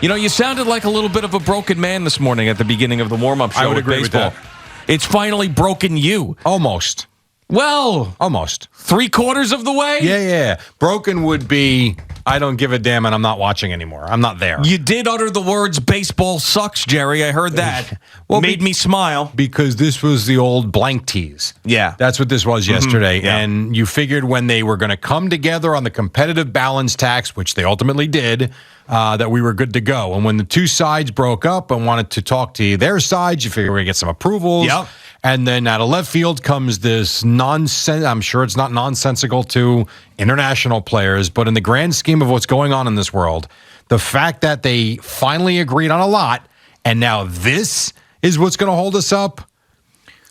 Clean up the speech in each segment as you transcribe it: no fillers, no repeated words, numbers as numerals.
You know, you sounded like a little bit of a broken man this morning at the beginning of the warm-up show. I would agree with that. It's finally broken you. Almost. Well, almost. 3/4 of the way? Yeah. Broken would be, I don't give a damn and I'm not watching anymore. I'm not there. You did utter the words, baseball sucks, Jerry. I heard that. Made me smile. Because this was the old blank tease. Yeah. That's what this was yesterday. Yeah. And you figured when they were going to come together on the competitive balance tax, which they ultimately did, that we were good to go. And when the two sides broke up and wanted to talk to their sides, you figure we're going to get some approvals. Yep. And then out of left field comes this nonsense. I'm sure it's not nonsensical to international players, but in the grand scheme of what's going on in this world, the fact that they finally agreed on a lot, and now this is what's going to hold us up.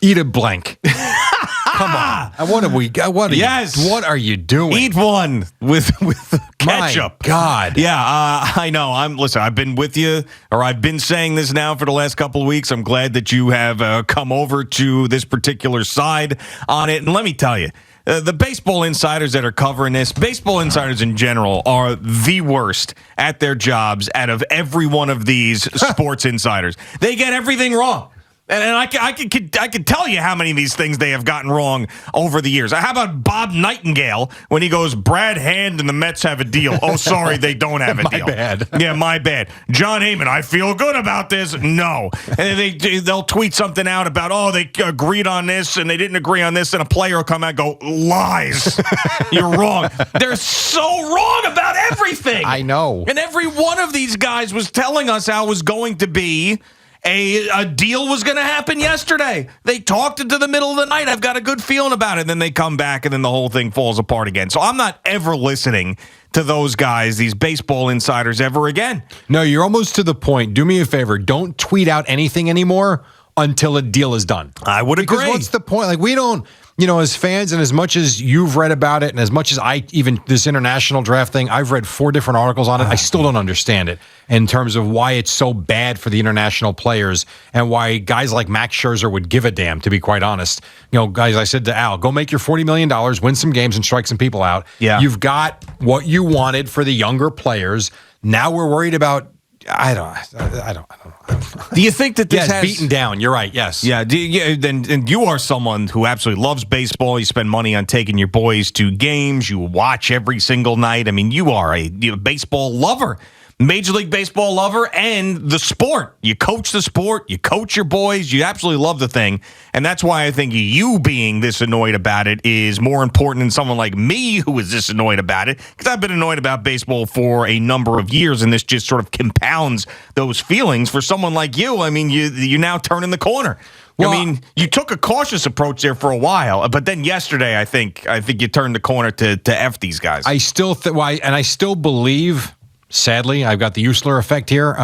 Eat a blank. Come on. What have we got? What are you doing? Eat one with ketchup. My God. Yeah, I know. Listen, I've been with you, or I've been saying this now for the last couple of weeks. I'm glad that you have come over to this particular side on it. And let me tell you, the baseball insiders that are covering this, baseball insiders in general, are the worst at their jobs out of every one of these sports insiders. They get everything wrong. And I can tell you how many of these things they have gotten wrong over the years. How about Bob Nightingale when he goes, Brad Hand and the Mets have a deal? Oh, sorry, they don't have a deal. My bad. Yeah, my bad. John Heyman, I feel good about this. No. And they'll tweet something out about, oh, they agreed on this and they didn't agree on this, and a player will come out and go, lies. You're wrong. They're so wrong about everything. I know. And every one of these guys was telling us how it was going to be. A deal was going to happen yesterday. They talked into the middle of the night. I've got a good feeling about it. Then they come back, and then the whole thing falls apart again. So I'm not ever listening to those guys, these baseball insiders, ever again. No, you're almost to the point. Do me a favor. Don't tweet out anything anymore until a deal is done. I would agree. Because what's the point? Like, we don't, as fans, and as much as you've read about it, and as much as this international draft thing, I've read 4 different articles on it. I still don't understand it in terms of why it's so bad for the international players and why guys like Max Scherzer would give a damn, to be quite honest. Guys, I said to Al, go make your $40 million, win some games, and strike some people out. Yeah. You've got what you wanted for the younger players. Now we're worried about, I don't know. Do you think that this has beaten down? You're right. Yes. Yeah. And you are someone who absolutely loves baseball. You spend money on taking your boys to games. You watch every single night. I mean, you are a baseball lover. Major League Baseball lover and the sport. You coach the sport. You coach your boys. You absolutely love the thing. And that's why I think you being this annoyed about it is more important than someone like me who is this annoyed about it. Because I've been annoyed about baseball for a number of years, and this just sort of compounds those feelings. For someone like you, I mean, you're now turning the corner. Well, I mean, you took a cautious approach there for a while, but then yesterday, I think you turned the corner to F these guys. I still believe. Sadly, I've got the Usler effect here.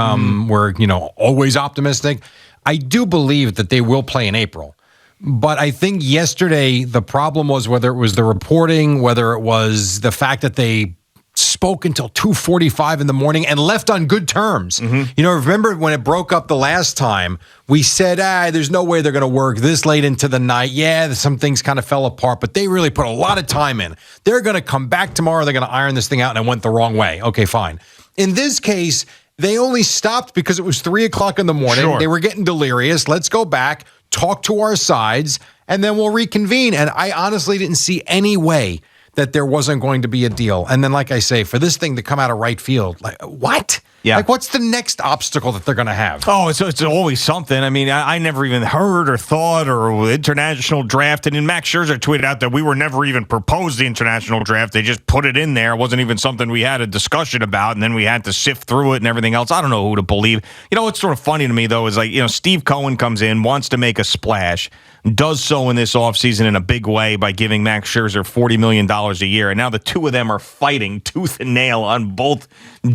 We're, always optimistic. I do believe that they will play in April. But I think yesterday the problem was whether it was the reporting, whether it was the fact that they spoke until 2:45 in the morning and left on good terms. Remember when it broke up the last time, we said, there's no way they're going to work this late into the night. Yeah, some things kind of fell apart, but they really put a lot of time in. They're going to come back tomorrow. They're going to iron this thing out, and it went the wrong way. Okay, fine. In this case, they only stopped because it was 3:00 in the morning. Sure. They were getting delirious. Let's go back, talk to our sides, and then we'll reconvene. And I honestly didn't see any way that there wasn't going to be a deal. And then, like I say, for this thing to come out of right field, like, what? Yeah. Like, what's the next obstacle that they're going to have? Oh, it's always something. I mean, I never even heard or thought or international draft. And then Max Scherzer tweeted out that we were never even proposed the international draft. They just put it in there. It wasn't even something we had a discussion about, and then we had to sift through it and everything else. I don't know who to believe. What's sort of funny to me, though, is Steve Cohen comes in, wants to make a splash, does so in this offseason in a big way by giving Max Scherzer $40 million a year. And now the two of them are fighting tooth and nail on both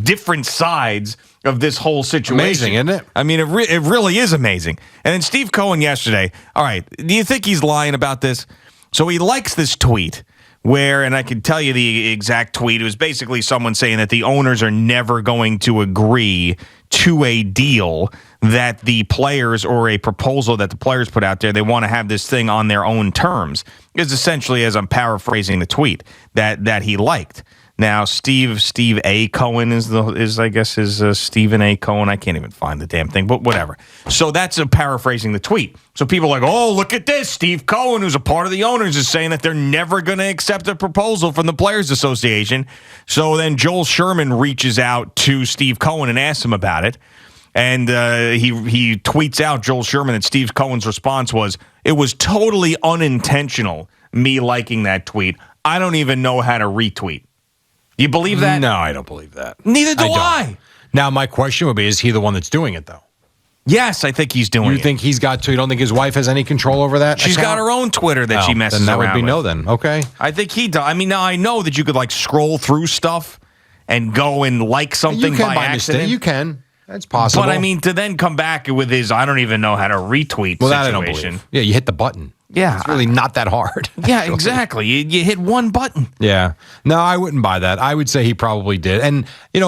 different sides of this whole situation. Amazing, isn't it? I mean, it really is amazing. And then Steve Cohen yesterday, all right, do you think he's lying about this? So he likes this tweet where, and I can tell you the exact tweet, it was basically someone saying that the owners are never going to agree to a deal that the players, or a proposal that the players put out there. They want to have this thing on their own terms. Is essentially, as I'm paraphrasing the tweet, that he liked. Now, Steve A. Cohen is I guess Stephen A. Cohen. I can't even find the damn thing, but whatever. So that's paraphrasing the tweet. So people are like, oh, look at this. Steve Cohen, who's a part of the owners, is saying that they're never going to accept a proposal from the Players Association. So then Joel Sherman reaches out to Steve Cohen and asks him about it. And he tweets out, Joel Sherman, that Steve Cohen's response was, it was totally unintentional, me liking that tweet. I don't even know how to retweet. You believe that? No, I don't believe that. Neither do I. Now, my question would be, is he the one that's doing it, though? Yes, I think he's doing it. You think he's got to? You don't think his wife has any control over that? She's got her own Twitter that she messes around with. Then that would be no then. Okay. I think he does. I mean, now I know that you could, like, scroll through stuff and go and like something by accident. You can. That's possible. But, I mean, to then come back with his, I don't even know how to retweet situation. That I don't believe. Yeah, you hit the button. Yeah. It's really not that hard. Yeah, exactly. You hit one button. Yeah. No, I wouldn't buy that. I would say he probably did. And,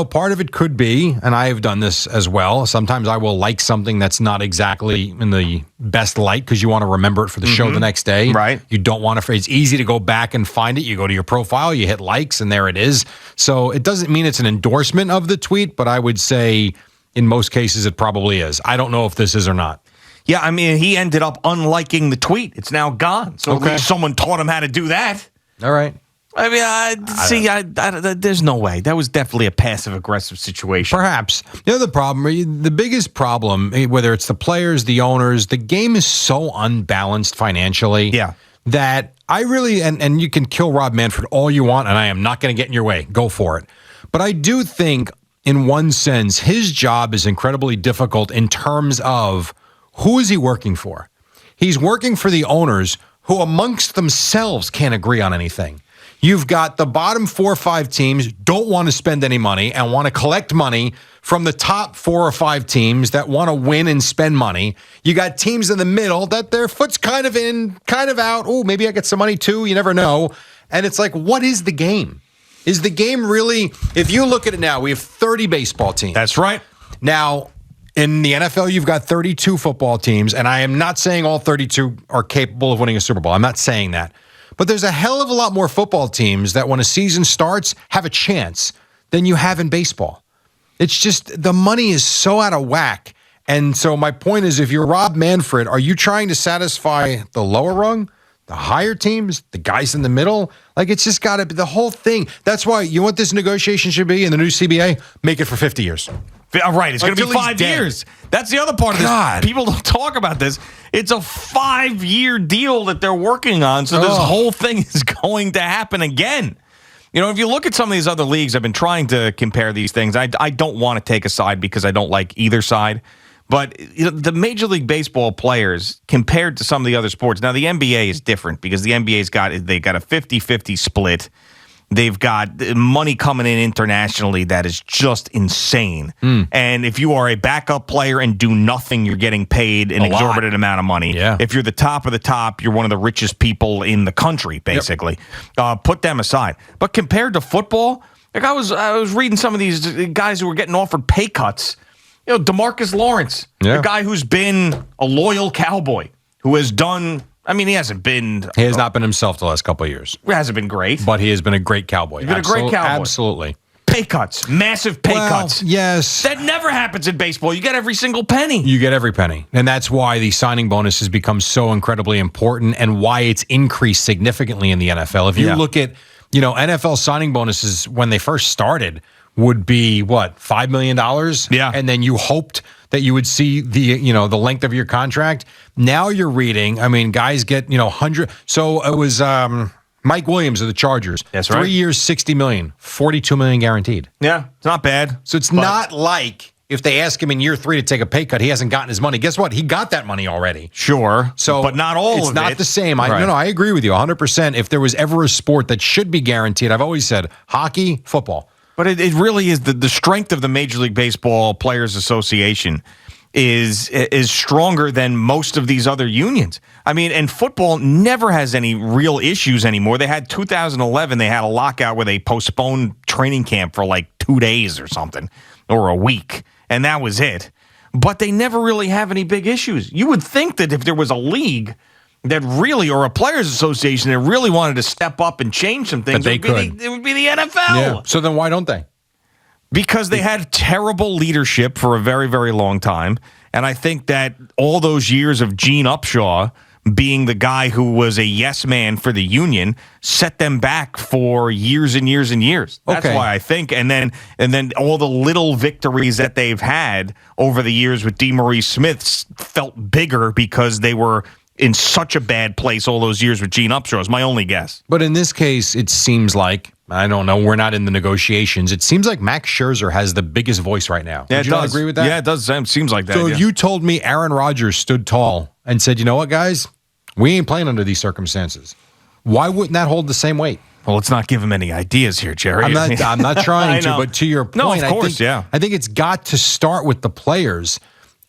part of it could be, and I have done this as well, sometimes I will like something that's not exactly in the best light because you want to remember it for the show the next day. Right. You don't want to, it's easy to go back and find it. You go to your profile, you hit likes, and there it is. So it doesn't mean it's an endorsement of the tweet, but I would say in most cases it probably is. I don't know if this is or not. Yeah, I mean, he ended up unliking the tweet. It's now gone. So at least someone taught him how to do that. All right. I mean, there's no way. That was definitely a passive-aggressive situation. Perhaps. The biggest problem, whether it's the players, the owners, the game is so unbalanced financially that I really, and you can kill Rob Manfred all you want, and I am not going to get in your way. Go for it. But I do think, in one sense, his job is incredibly difficult in terms of who is he working for? He's working for the owners who amongst themselves can't agree on anything. You've got the bottom 4 or 5 teams don't want to spend any money and want to collect money from the top 4 or 5 teams that want to win and spend money. You got teams in the middle that their foot's kind of in, kind of out. Oh, maybe I get some money too. You never know. And it's like, what is the game? Is the game really, if you look at it now, we have 30 baseball teams. That's right. Now, in the NFL, you've got 32 football teams, and I am not saying all 32 are capable of winning a Super Bowl. I'm not saying that. But there's a hell of a lot more football teams that when a season starts have a chance than you have in baseball. It's just the money is so out of whack. And so my point is, if you're Rob Manfred, are you trying to satisfy the lower rung, the higher teams, the guys in the middle? Like, it's just got to be the whole thing. That's why you know what this negotiation should be in the new CBA? Make it for 50 years. Right, it's going to be 5 years. That's the other part of this. People don't talk about this. It's a 5-year deal that they're working on, so this whole thing is going to happen again. If you look at some of these other leagues, I've been trying to compare these things. I don't want to take a side because I don't like either side. But the Major League Baseball players, compared to some of the other sports, now the NBA is different because the NBA's got a 50-50 split. They've got money coming in internationally that is just insane. And if you are a backup player and do nothing, you're getting paid an exorbitant amount of money. Yeah. If you're the top of the top, you're one of the richest people in the country, basically. Yep. Put them aside. But compared to football, like I was reading some of these guys who were getting offered pay cuts. DeMarcus Lawrence, the guy who's been a loyal Cowboy, who has done... I mean, he has not been himself the last couple of years. He hasn't been great. But he has been a great Cowboy. He's been a great Cowboy. Absolutely. Pay cuts. Massive pay cuts. Yes. That never happens in baseball. You get every single penny. You get every penny. And that's why the signing bonus has become so incredibly important and why it's increased significantly in the NFL. If you look at, NFL signing bonuses when they first started would be, $5 million? Yeah. And then you hoped that you would see the length of your contract. Now you're reading, guys get, 100. So it was Mike Williams of the Chargers. That's right. 3 years, $60 million, $42 million guaranteed. Yeah, it's not bad. So it's not like if they ask him in year 3 to take a pay cut, he hasn't gotten his money. Guess what? He got that money already. Sure. So, but not all of it. It's not the same. Right. I agree with you 100%. If there was ever a sport that should be guaranteed, I've always said hockey, football. But it really is the strength of the Major League Baseball Players Association is stronger than most of these other unions. And football never has any real issues anymore. They had 2011, they had a lockout where they postponed training camp for like 2 days or something, or a week, and that was it. But they never really have any big issues. You would think that if there was a league that really, or a Players Association that really wanted to step up and change some things, it would be the NFL. Yeah. So then why don't they? Because they had terrible leadership for a very, very long time. And I think that all those years of Gene Upshaw being the guy who was a yes man for the union set them back for years and years and years. That's why I think. And then all the little victories that they've had over the years with DeMaurice Smith felt bigger because they were in such a bad place all those years with Gene Upshaw is my only guess. But in this case, it seems like, I don't know, we're not in the negotiations. It seems like Max Scherzer has the biggest voice right now. Yeah, Would you not agree with that? Yeah, it does. It seems like that. So yeah. if you told me Aaron Rodgers stood tall and said, you know what, guys, we ain't playing under these circumstances, why wouldn't that hold the same weight? Well, let's not give him any ideas here, Jerry. I'm not trying to, but to your point, no, of course, I think it's got to start with the players.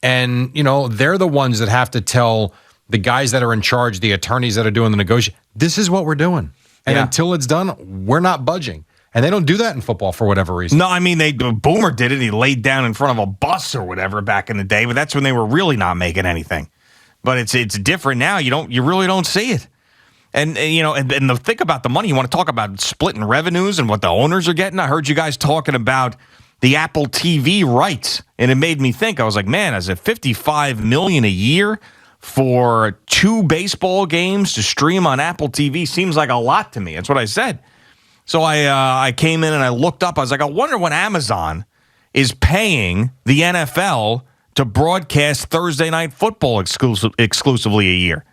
And, they're the ones that have to tell the guys that are in charge, the attorneys that are doing the negotiation, this is what we're doing. And until it's done, we're not budging. And they don't do that in football for whatever reason. No, I mean, Boomer did it. He laid down in front of a bus or whatever back in the day, but that's when they were really not making anything. But it's different now. You really don't see it. And the think about the money. You want to talk about splitting revenues and what the owners are getting. I heard you guys talking about the Apple TV rights, and it made me think. I was like, man, is it $55 million a year for 2 baseball games to stream on Apple TV? Seems like a lot to me. That's what I said. So I came in and I looked up. I was like, I wonder what Amazon is paying the NFL to broadcast Thursday Night Football exclusively a year.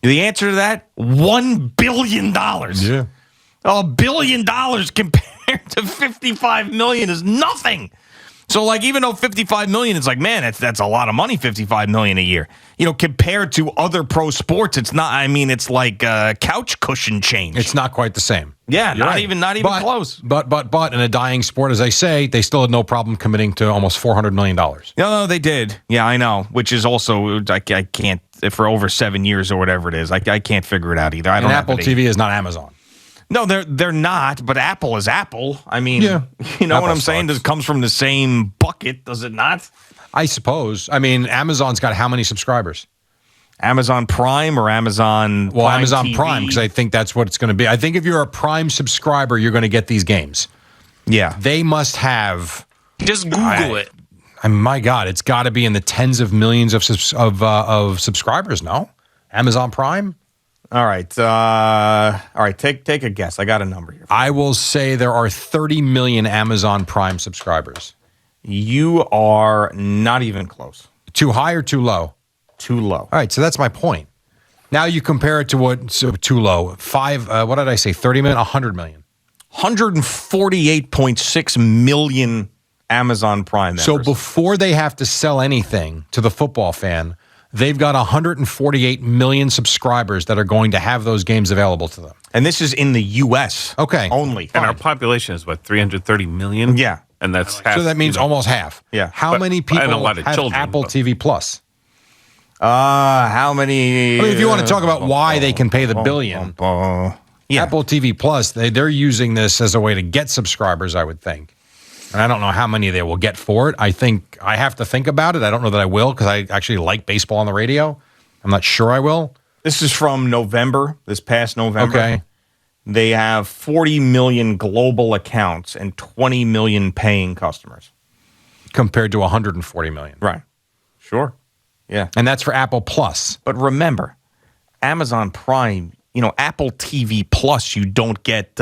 The answer to that, $1 billion. Yeah. $1 billion compared to $55 million is nothing. So, even though $55 million is like, man, that's a lot of money, $55 million a year. Compared to other pro sports, it's not. I mean, it's like couch cushion change. It's not quite the same. Yeah, not even close. But in a dying sport, as I say, they still had no problem committing to almost $400 million. No, they did. Yeah, I know. Which is also I can't for over 7 years or whatever it is. I can't figure it out either. I don't. And Apple TV is not Amazon. No, they're not, but Apple is Apple. I mean, you know Apple what I'm saying? It comes from the same bucket, does it not? I suppose. I mean, Amazon's got how many subscribers? Amazon Prime or Amazon Well, Prime Amazon TV? Prime, because I think that's what it's going to be. I think if you're a Prime subscriber, you're going to get these games. Yeah. They must have... Just Google it. My God, it's got to be in the tens of millions of subscribers, no? Amazon Prime? All right. Take a guess. I got a number here. I will say there are 30 million Amazon Prime subscribers. You are not even close. Too high or too low? Too low. All right, so that's my point. Now you compare it to too low. What did I say? 30 million? 100 million. 148.6 million Amazon Prime members. So before they have to sell anything to the football fan, they've got 148 million subscribers that are going to have those games available to them. And this is in the U.S. only. And our population is, 330 million? Yeah. And that's half. So that means almost half. Yeah. How many people and a lot of have children, Apple TV Plus? How many? I mean, if you want to talk about why they can pay the billion, yeah. Apple TV Plus, they're using this as a way to get subscribers, I would think. And I don't know how many they will get for it. I think I have to think about it. I don't know that I will because I actually like baseball on the radio. I'm not sure I will. This is from November, this past November. Okay. They have 40 million global accounts and 20 million paying customers. Compared to 140 million. Right. Sure. Yeah. And that's for Apple Plus. But remember, Amazon Prime, Apple TV Plus, you don't get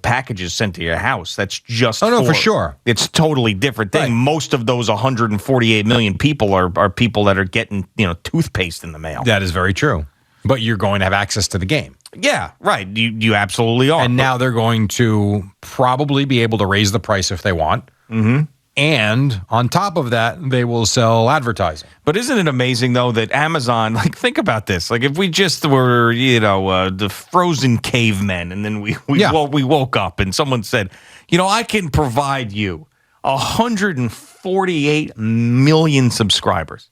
packages sent to your house. That's just for sure. It's totally different thing. Right. Most of those 148 million people are people that are getting, toothpaste in the mail. That is very true. But you're going to have access to the game. Yeah, right. You absolutely are. And now they're going to probably be able to raise the price if they want. Mm-hmm. And on top of that, they will sell advertising. But isn't it amazing, though, that Amazon, think about this. If we just were, the frozen cavemen, and then we woke up and someone said, I can provide you 148 million subscribers.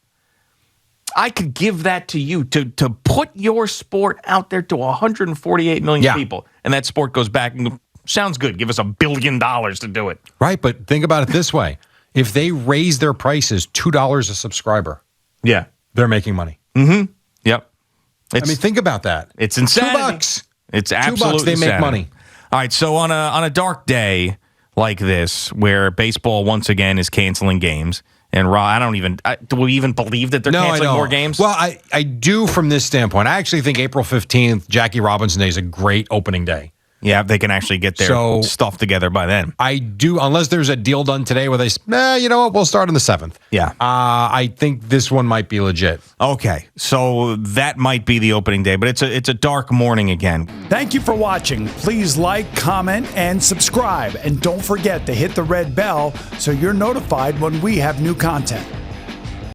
I could give that to you to put your sport out there to 148 million people. And that sport goes back and sounds good. Give us $1 billion to do it. Right, but think about it this way. If they raise their prices $2 a subscriber, yeah, they're making money. Yep. I mean, think about that. It's insanity. $2. It's absolutely $2, they make insanity. money. All right, so on a dark day like this, where baseball once again is canceling games, and do we even believe that they're canceling more games? Well, I do from this standpoint. I actually think April 15th, Jackie Robinson Day, is a great opening day. Yeah, they can actually get their stuff together by then. I do, unless there's a deal done today where they say, you know what, we'll start on the 7th. Yeah. I think this one might be legit. Okay, so that might be the opening day, but it's a dark morning again. Thank you for watching. Please like, comment, and subscribe. And don't forget to hit the red bell so you're notified when we have new content.